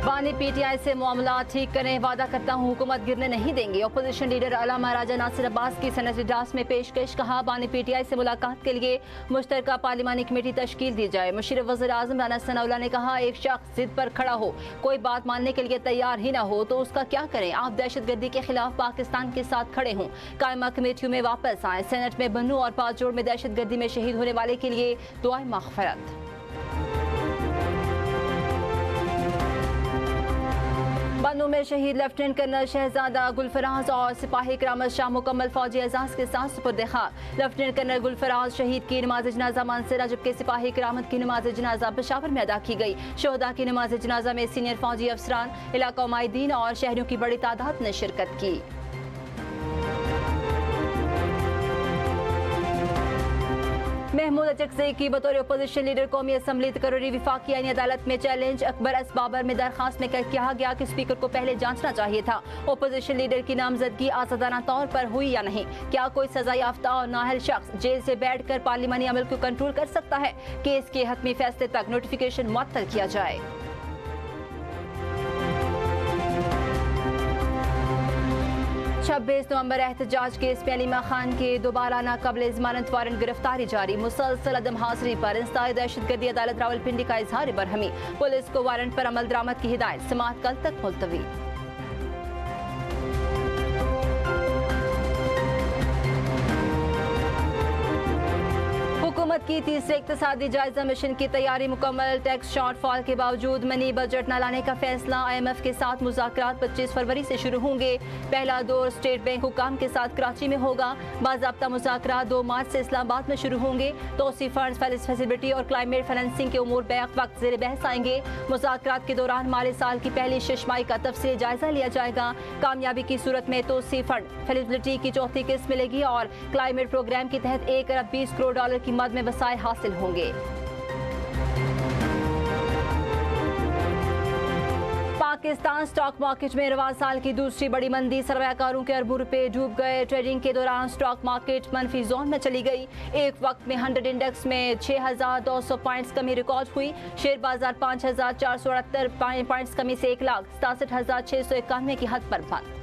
बानी पीटीआई से मामला ठीक करें, वादा करता हूं हुकूमत गिरने नहीं देंगे। अपोजिशन लीडर अल्लामा राजा नासिर अब्बास की सेनेट इजलास में पेशकश, कहा बानी पीटीआई से मुलाकात के लिए मुश्तरका पार्लिमानी कमेटी तश्कील दी जाए। मुशर्रफ वज़ीर आज़म राना सनाउल्लाह ने कहा, एक शख्स जिद पर खड़ा हो, कोई बात मानने के लिए तैयार ही ना हो तो उसका क्या करें। आप दहशतगर्दी के खिलाफ पाकिस्तान के साथ खड़े हों, कायमा कमेटियों में वापस आए। सेनेट में बन्नू और पाँचजोड़ में दहशतगर्दी में शहीद होने वाले के लिए दुआए मग़फ़िरत। बन्नू में शहीद लेफ्टिनेंट कर्नल शहजादा गुलफराज और सिपाही करामत शाह मुकम्मल फौजी एजाज के साथ सुपुर्द खाक। लेफ्टिनेंट कर्नल गुलफराज शहीद की नमाज जनाजा मानसरा, जबकि सिपाही करामत की नमाज जनाजा पेशावर में अदा की गई। शोहदा की नमाज जनाजा में सीनियर फौजी अफसरान, इलाका माहिदीन और शहरियों की बड़ी तादाद ने शिरकत की। महमूद अचकज़ई की बतौर अपोजिशन लीडर कौमी असम्बली तकर्री विफाकी आईनी अदालत में चैलेंज। अकबर एस बाबर में दरखास्त में कहा गया कि स्पीकर को पहले जांचना चाहिए था अपोजिशन लीडर की नामजदगी आज़ादाना तौर पर हुई या नहीं। क्या कोई सजा याफ्ता और नाअहल शख्स जेल से बैठकर पार्लिमानी अमल को कंट्रोल कर सकता है। केस के हतमी फैसले तक नोटिफिकेशन मुअत्तल किया जाए। 26 नवंबर एहतजाज केस में अलीमा खान के दोबारा नाक़ाबिल ज़मानत वारंट गिरफ्तारी जारी। मुसलसल अदम हाजिरी पर इंसदाद दहशतगर्दी अदालत रावलपिंडी का इजहार बरहमी। पुलिस को वारंट पर अमल दरामद की हिदायत। समाअत कल तक मुलतवी। हुकूमत की तीसरे इक़्तिसादी जायजा मिशन की तैयारी मुकम्मल। टैक्स शॉर्टफॉल के बावजूद मनी बजट न लाने का फैसला। IMF के साथ मुज़ाकरात 25 फरवरी से शुरू होंगे। पहला दौर स्टेट बैंक हुकाम के साथ कराची में होगा। बाज़ाब्ता मुज़ाकरात 2 मार्च से इस्लामाबाद में शुरू होंगे। तोसी फंड्स, फैसिलिटी और क्लाइमेट फाइनेंसिंग के उमूर बैक वक्त ज़ेर बहस आएंगे। मुज़ाकरात के दौरान माली साल की पहली छमाही का तफसीली जायजा लिया जाएगा। कामयाबी की सूरत में तोसी फंड फैसिलिटी की चौथी किस्त मिलेगी और क्लाइमेट प्रोग्राम के तहत 1 अरब 20 करोड़ डॉलर की मद में वसाए हासिल होंगे। पाकिस्तान स्टॉक मार्केट में रवा साल की दूसरी बड़ी मंदी। सरमायाकारों के अरबों रुपए डूब गए। ट्रेडिंग के दौरान स्टॉक मार्केट मनफी जोन में चली गई। एक वक्त में 100 इंडेक्स में 6200 पॉइंट्स कमी रिकॉर्ड हुई। शेयर बाजार 5478 पॉइंट्स कमी से 1,67,691 की हद पर बंद।